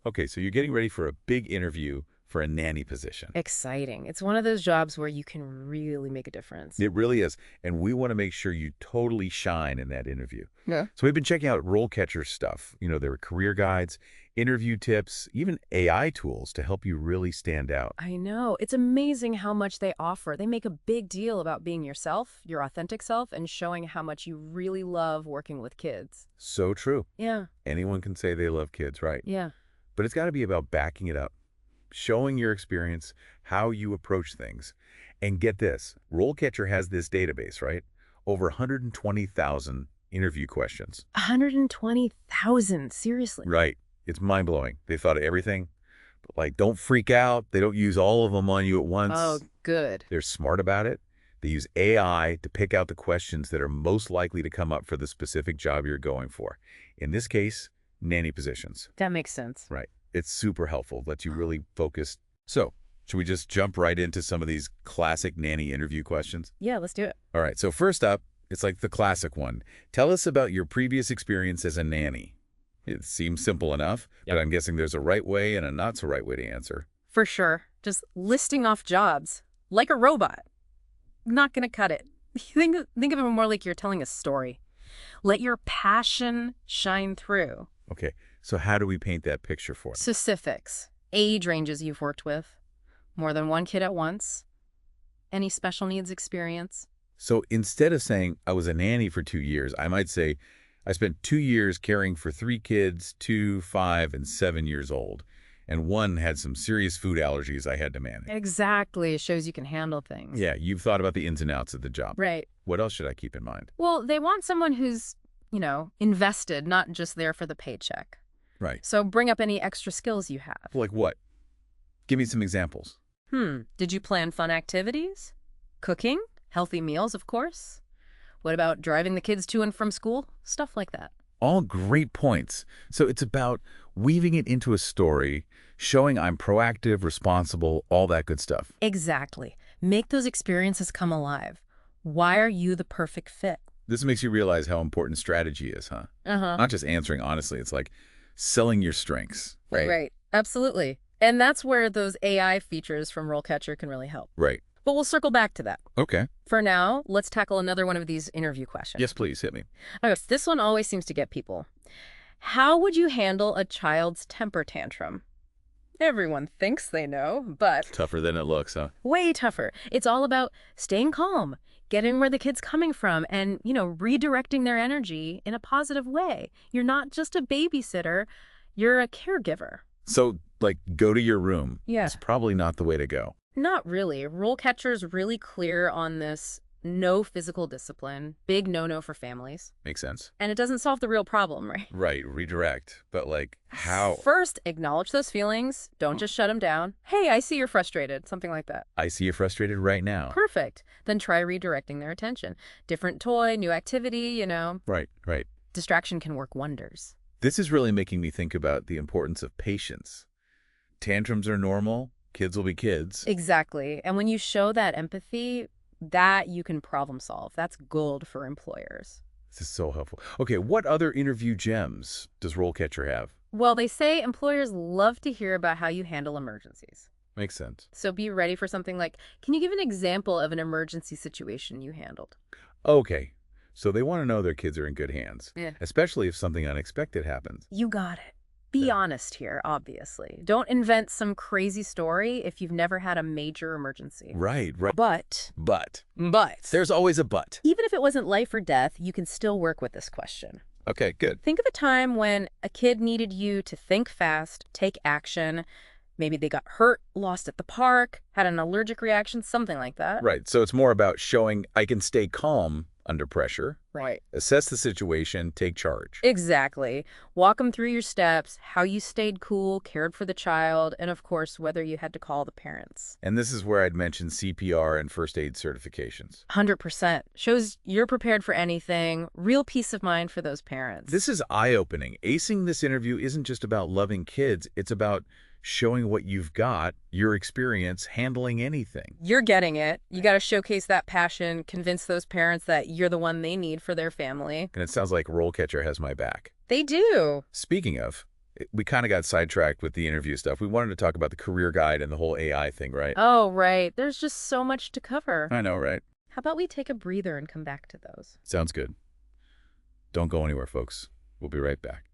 Okay, so you're getting ready for a big interview for a nanny position. Exciting. It's one of those jobs where you can really make a difference. It really is. And we want to make sure you totally shine in that interview. Yeah. So we've been checking out RoleCatcher stuff. There are career guides, interview tips, even AI tools to help you really stand out. I know. It's amazing how much they offer. They make a big deal about being yourself, your authentic self, and showing how much you really love working with kids. So true. Yeah. Anyone can say they love kids, right? Yeah. But it's got to be about backing it up, showing your experience, how you approach things. And get this, RoleCatcher has this database, right? Over 120,000 interview questions. 120,000. Seriously. Right. It's mind-blowing. They thought of everything. But, don't freak out. They don't use all of them on you at once. Oh, good. They're smart about it. They use AI to pick out the questions that are most likely to come up for the specific job you're going for. In this case, nanny positions. That makes sense. Right. It's super helpful. Lets you really focus. So, should we just jump right into some of these classic nanny interview questions? Yeah, let's do it. All right. So first up, it's like the classic one. Tell us about your previous experience as a nanny. It seems simple enough, but I'm guessing there's a right way and a not so right way to answer. For sure. Just listing off jobs. Like a robot. Not gonna cut it. Think of it more like you're telling a story. Let your passion shine through. Okay. So how do we paint that picture for them? Specifics. Age ranges you've worked with. More than one kid at once. Any special needs experience. So instead of saying I was a nanny for 2 years, I might say I spent 2 years caring for 3 kids, 2, 5, and 7 years old. And one had some serious food allergies I had to manage. Exactly. It shows you can handle things. Yeah, you've thought about the ins and outs of the job. Right. What else should I keep in mind? Well, they want someone who's, invested, not just there for the paycheck. Right. So bring up any extra skills you have. Like what? Give me some examples. Did you plan fun activities? Cooking? Healthy meals, of course. What about driving the kids to and from school? Stuff like that. All great points. So it's about weaving it into a story, showing I'm proactive, responsible, all that good stuff. Exactly. Make those experiences come alive. Why are you the perfect fit? This makes you realize how important strategy is, huh? Not just answering honestly. It's like selling your strengths, right? Right. Absolutely. And that's where those AI features from RoleCatcher can really help. Right. But we'll circle back to that. Okay. For now, let's tackle another one of these interview questions. Yes, please. Hit me. Okay, this one always seems to get people. How would you handle a child's temper tantrum? Everyone thinks they know, but Tougher than it looks, huh? way tougher. It's all about staying calm, getting where the kid's coming from, and, redirecting their energy in a positive way. You're not just a babysitter, you're a caregiver. So, go to your room. Yeah. It's probably not the way to go. Not really. RoleCatcher's really clear on this no physical discipline, big no-no for families. Makes sense. And it doesn't solve the real problem, right? Right. Redirect. But, how? First, acknowledge those feelings. Don't just shut them down. Hey, I see you're frustrated. Something like that. I see you're frustrated right now. Perfect. Then try redirecting their attention. Different toy, new activity, Right. Distraction can work wonders. This is really making me think about the importance of patience. Tantrums are normal. Kids will be kids. Exactly. And when you show that empathy, that you can problem solve. That's gold for employers. This is so helpful. Okay, what other interview gems does RoleCatcher have? Well, they say employers love to hear about how you handle emergencies. Makes sense. So be ready for something like, can you give an example of an emergency situation you handled? Okay, so they want to know their kids are in good hands, Yeah. especially if something unexpected happens. You got it. Be honest here, obviously. Don't invent some crazy story if you've never had a major emergency. Right. But But. there's There's always a but. even if it wasn't life or death, you can still work with this question. Okay, good. Think of a time when a kid needed you to think fast, take action. Maybe they got hurt, lost at the park, had an allergic reaction, something like that. Right, so it's more about showing I can stay calm under pressure, Right. assess the situation, take charge. Exactly. Walk them through your steps, how you stayed cool, cared for the child, and of course, whether you had to call the parents. And this is where I'd mention CPR and first aid certifications. 100%. Shows you're prepared for anything. Real peace of mind for those parents. This is eye-opening. Acing this interview isn't just about loving kids. It's about showing what you've got, your experience handling anything. You're getting it. You got to showcase that passion, convince those parents that you're the one they need for their family. And it sounds like RoleCatcher has my back. They do. Speaking of, We kind of got sidetracked with the interview stuff. We wanted to talk about the career guide and the whole AI thing, right? Oh, right. There's just so much to cover. I know, right? How about we take a breather and come back to those? Sounds good. Don't go anywhere, folks. We'll be right back.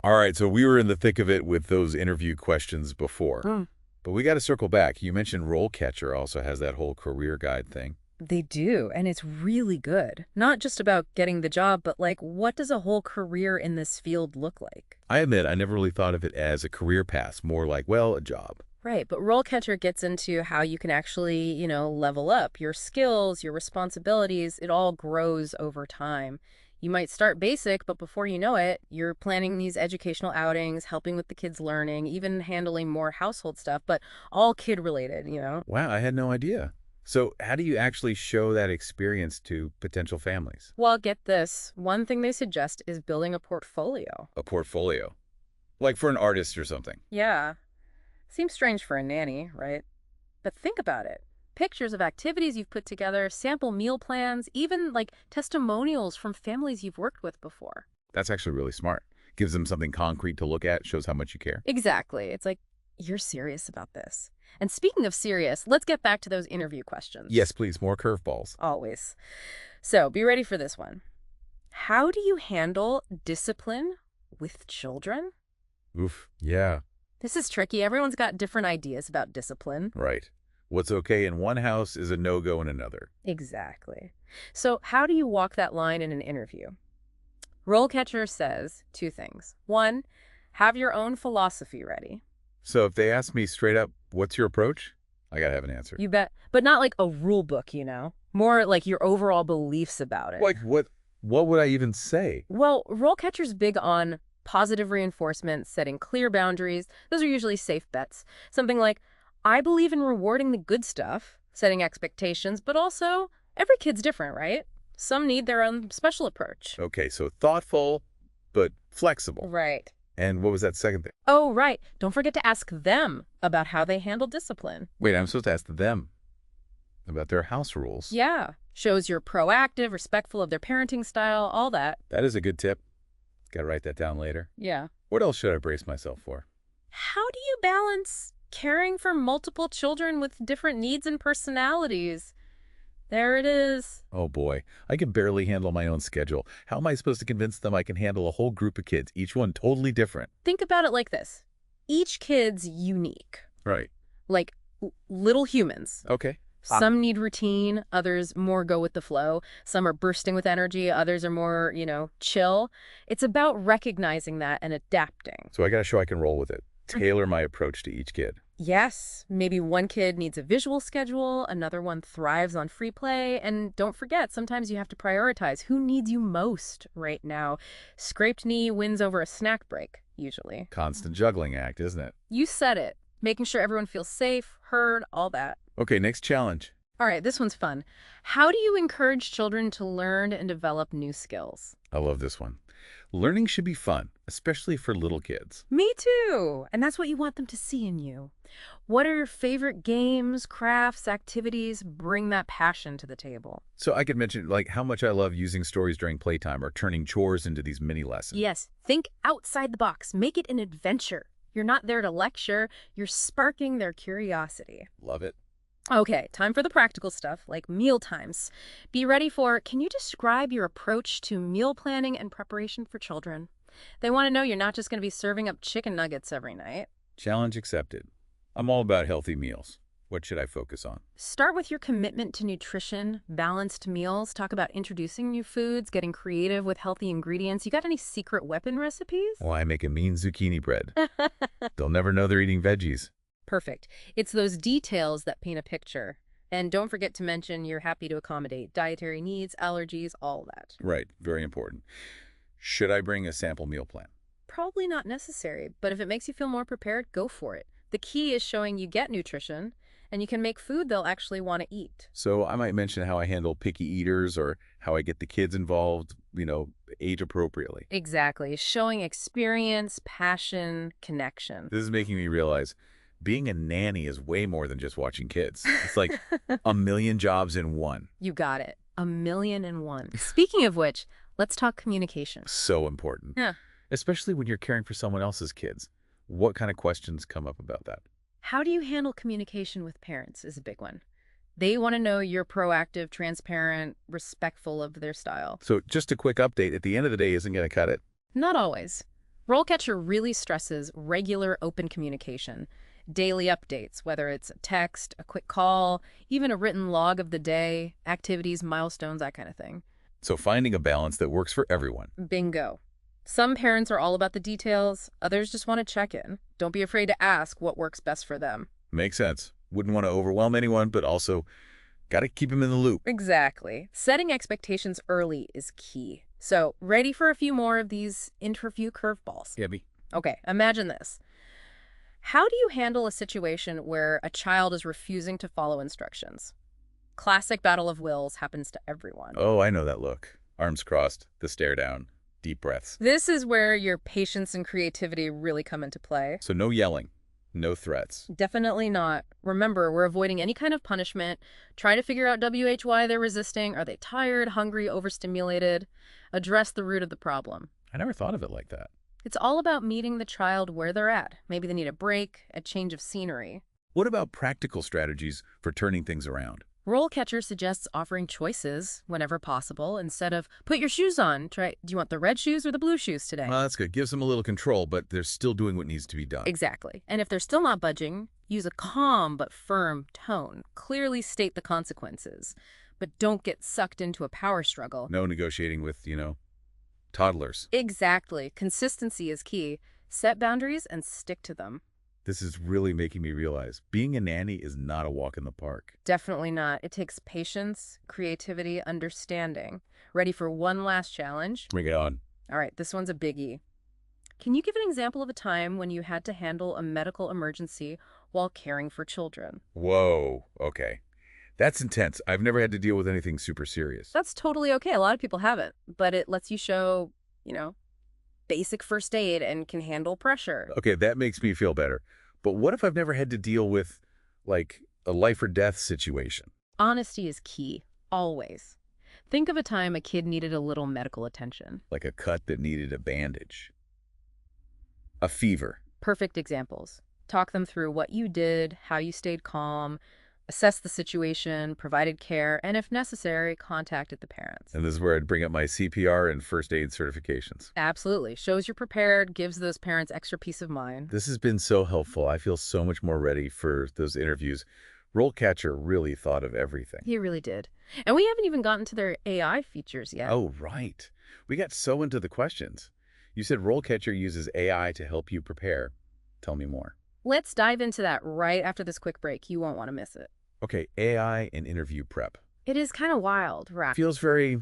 All right, so we were in the thick of it with those interview questions before. But we got to circle back. You mentioned RoleCatcher also has that whole career guide thing. They do, and it's really good. Not just about getting the job, but like, what does a whole career in this field look like? I admit I never really thought of it as a career path, more like, well, a job. Right, but RoleCatcher gets into how you can actually, level up your skills, your responsibilities. It all grows over time. You might start basic, but before you know it, you're planning these educational outings, helping with the kids' learning, even handling more household stuff, but all kid-related. Wow, I had no idea. So how do you actually show that experience to potential families? Well, get this. One thing they suggest is building a portfolio. A portfolio. Like for an artist or something. Yeah. Seems strange for a nanny, right? But think about it. Pictures of activities you've put together, sample meal plans, even like testimonials from families you've worked with before. That's actually really smart. Gives them something concrete to look at, shows how much you care. Exactly. It's like, you're serious about this. And speaking of serious, let's get back to those interview questions. Yes, please. More curveballs. Always. So be ready for this one. How do you handle discipline with children? Oof. Yeah. This is tricky. Everyone's got different ideas about discipline. Right. What's okay in one house is a no-go in another. Exactly. So how do you walk that line in an interview? RoleCatcher says two things. One, have your own philosophy ready. So if they ask me straight up, what's your approach? I gotta have an answer. You bet. But not like a rule book, More like your overall beliefs about it. Like what would I even say? Well, RoleCatcher's big on positive reinforcement, setting clear boundaries. Those are usually safe bets. Something like, I believe in rewarding the good stuff, setting expectations, but also every kid's different, right? Some need their own special approach. Okay, so thoughtful, but flexible. Right. And what was that second thing? Oh, right. Don't forget to ask them about how they handle discipline. Wait, I'm supposed to ask them about their house rules. Yeah. Shows you're proactive, respectful of their parenting style, all that. That is a good tip. Got to write that down later. Yeah. What else should I brace myself for? How do you balance caring for multiple children with different needs and personalities? There it is. Oh boy, I can barely handle my own schedule. How am I supposed to convince them I can handle a whole group of kids, each one totally different? Think about it like this. Each kid's unique. Right. Like little humans. Okay. Some need routine, others more go with the flow. Some are bursting with energy, others are more, chill. It's about recognizing that and adapting. So I got to show I can roll with it. Tailor my approach to each kid. Yes, maybe one kid needs a visual schedule, another one thrives on free play, and don't forget, sometimes you have to prioritize who needs you most right now. Scraped knee wins over a snack break, usually. Constant juggling act, isn't it? You said it. Making sure everyone feels safe, heard, all that. Okay, next challenge. All right, this one's fun. How do you encourage children to learn and develop new skills? I love this one. Learning should be fun, especially for little kids. Me too. And that's what you want them to see in you. What are your favorite games, crafts, activities? Bring that passion to the table. So I could mention like how much I love using stories during playtime or turning chores into these mini lessons. Yes, think outside the box. Make it an adventure. You're not there to lecture. You're sparking their curiosity. Love it. Okay, time for the practical stuff, like meal times. Be ready for, can you describe your approach to meal planning and preparation for children? They want to know you're not just going to be serving up chicken nuggets every night. Challenge accepted. I'm all about healthy meals. What should I focus on? Start with your commitment to nutrition, balanced meals. Talk about introducing new foods, getting creative with healthy ingredients. You got any secret weapon recipes? Well, I make a mean zucchini bread. They'll never know they're eating veggies. Perfect. It's those details that paint a picture. And don't forget to mention you're happy to accommodate dietary needs, allergies, all that. Right. Very important. Should I bring a sample meal plan? Probably not necessary, but if it makes you feel more prepared, go for it. The key is showing you get nutrition, and you can make food they'll actually want to eat. So I might mention how I handle picky eaters or how I get the kids involved, age appropriately. Exactly. Showing experience, passion, connection. This is making me realize being a nanny is way more than just watching kids. It's like a million jobs in one. You got it. 1,000,001. Speaking of which, let's talk communication. So important. Yeah. especially when you're caring for someone else's kids. What kind of questions come up about that? How do you handle communication with parents is a big one. They want to know you're proactive, transparent, respectful of their style. So just a quick update at the end of the day isn't going to cut it. Not always. RoleCatcher really stresses regular open communication, daily updates, whether it's a text, a quick call, even a written log of the day, activities, milestones, that kind of thing. So finding a balance that works for everyone. Bingo. Some parents are all about the details, others just want to check in. Don't be afraid to ask what works best for them. Makes sense. Wouldn't want to overwhelm anyone, but also got to keep them in the loop. Exactly. Setting expectations early is key. So, ready for a few more of these interview curveballs? Yeah, me. Okay, imagine this. How do you handle a situation where a child is refusing to follow instructions? Classic battle of wills happens to everyone. Oh, I know that look. Arms crossed, the stare down, deep breaths. This is where your patience and creativity really come into play. So no yelling, no threats. Definitely not. Remember, we're avoiding any kind of punishment. Try to figure out why they're resisting. Are they tired, hungry, overstimulated? Address the root of the problem. I never thought of it like that. It's all about meeting the child where they're at. Maybe they need a break, a change of scenery. What about practical strategies for turning things around? RoleCatcher suggests offering choices whenever possible. Instead of, put your shoes on, try, do you want the red shoes or the blue shoes today? Well, that's good. Gives them a little control, but they're still doing what needs to be done. Exactly. And if they're still not budging, use a calm but firm tone. Clearly state the consequences, but don't get sucked into a power struggle. No negotiating with, toddlers. Exactly. Consistency is key. Set boundaries and stick to them. This is really making me realize being a nanny is not a walk in the park. Definitely not. It takes patience, creativity, understanding. Ready for one last challenge? Bring it on. All right, this one's a biggie. Can you give an example of a time when you had to handle a medical emergency while caring for children? Whoa, okay. That's intense. I've never had to deal with anything super serious. That's totally okay. A lot of people haven't, but it lets you show, basic first aid and can handle pressure. Okay, that makes me feel better. But what if I've never had to deal with, like, a life or death situation? Honesty is key, always. Think of a time a kid needed a little medical attention. Like a cut that needed a bandage. A fever. Perfect examples. Talk them through what you did, how you stayed calm, assess the situation, provided care, and if necessary, contacted the parents. And this is where I'd bring up my CPR and first aid certifications. Absolutely. Shows you're prepared, gives those parents extra peace of mind. This has been so helpful. I feel so much more ready for those interviews. RoleCatcher really thought of everything. He really did. And we haven't even gotten to their AI features yet. Oh, right. We got so into the questions. You said RoleCatcher uses AI to help you prepare. Tell me more. Let's dive into that right after this quick break. You won't want to miss it. Okay, AI and interview prep. It is kind of wild, right? Feels very,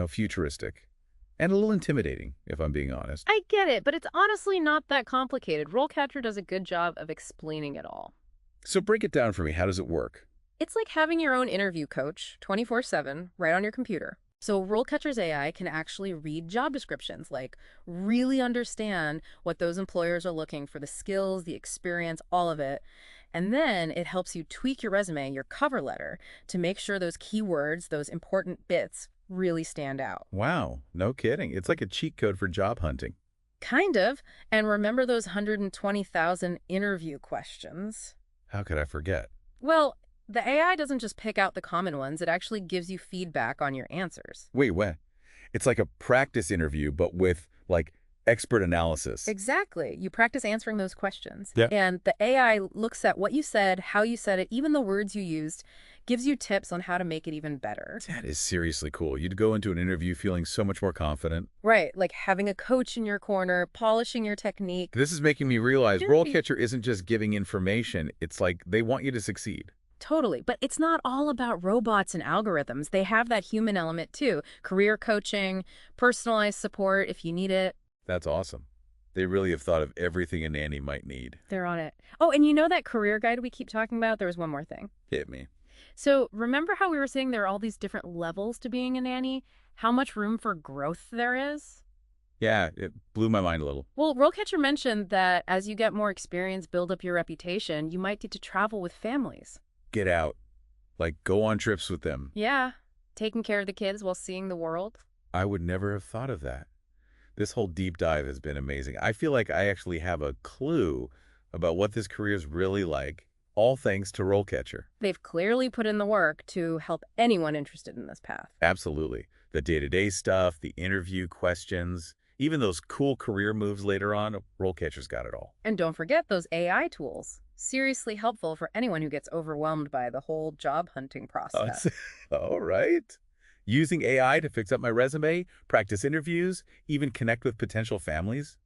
futuristic. And a little intimidating, if I'm being honest. I get it, but it's honestly not that complicated. RoleCatcher does a good job of explaining it all. So break it down for me. How does it work? It's like having your own interview coach 24/7 right on your computer. So RoleCatcher's AI can actually read job descriptions, like really understand what those employers are looking for, the skills, the experience, all of it. And then it helps you tweak your resume, your cover letter, to make sure those keywords, those important bits, really stand out. Wow, no kidding. It's like a cheat code for job hunting. Kind of. And remember those 120,000 interview questions? How could I forget? Well, the AI doesn't just pick out the common ones, it actually gives you feedback on your answers. Wait, what? It's like a practice interview, but with, expert analysis. Exactly. You practice answering those questions. Yeah. And the AI looks at what you said, how you said it, even the words you used, gives you tips on how to make it even better. That is seriously cool. You'd go into an interview feeling so much more confident. Right, like having a coach in your corner, polishing your technique. This is making me realize Yeah. RoleCatcher isn't just giving information. It's like they want you to succeed. Totally. But it's not all about robots and algorithms. They have that human element too. Career coaching, personalized support if you need it. That's awesome. They really have thought of everything a nanny might need. They're on it. Oh, and you know that career guide we keep talking about? There was one more thing. Hit me. So remember how we were saying there are all these different levels to being a nanny? How much room for growth there is? Yeah, it blew my mind a little. Well, RoleCatcher mentioned that as you get more experience, build up your reputation, you might need to travel with families. Get out. Go on trips with them. Yeah, taking care of the kids while seeing the world. I would never have thought of that. This whole deep dive has been amazing. I feel like I actually have a clue about what this career is really like, all thanks to RoleCatcher. They've clearly put in the work to help anyone interested in this path. Absolutely. The day-to-day stuff, the interview questions, even those cool career moves later on, RoleCatcher's got it all. And don't forget those AI tools. Seriously helpful for anyone who gets overwhelmed by the whole job hunting Oh, process. all right. Using AI to fix up my resume, practice interviews, even connect with potential families?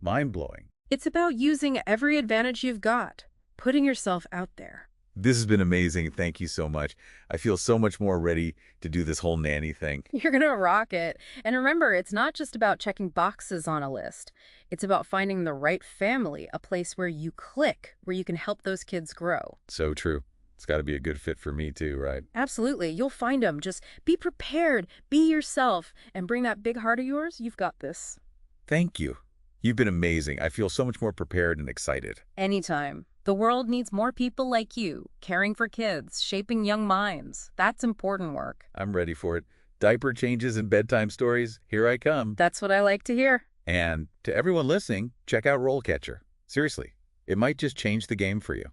Mind-blowing. It's about using every advantage you've got, putting yourself out there. This has been amazing. Thank you so much. I feel so much more ready to do this whole nanny thing. You're going to rock it. And remember, it's not just about checking boxes on a list. It's about finding the right family, a place where you click, where you can help those kids grow. So true. It's got to be a good fit for me too, right? Absolutely. You'll find them. Just be prepared, be yourself, and bring that big heart of yours. You've got this. Thank you. You've been amazing. I feel so much more prepared and excited. Anytime. The world needs more people like you, caring for kids, shaping young minds. That's important work. I'm ready for it. Diaper changes and bedtime stories, here I come. That's what I like to hear. And to everyone listening, check out RoleCatcher. Seriously, it might just change the game for you.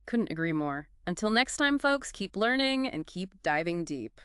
Couldn't agree more. Until next time, folks, keep learning and keep diving deep.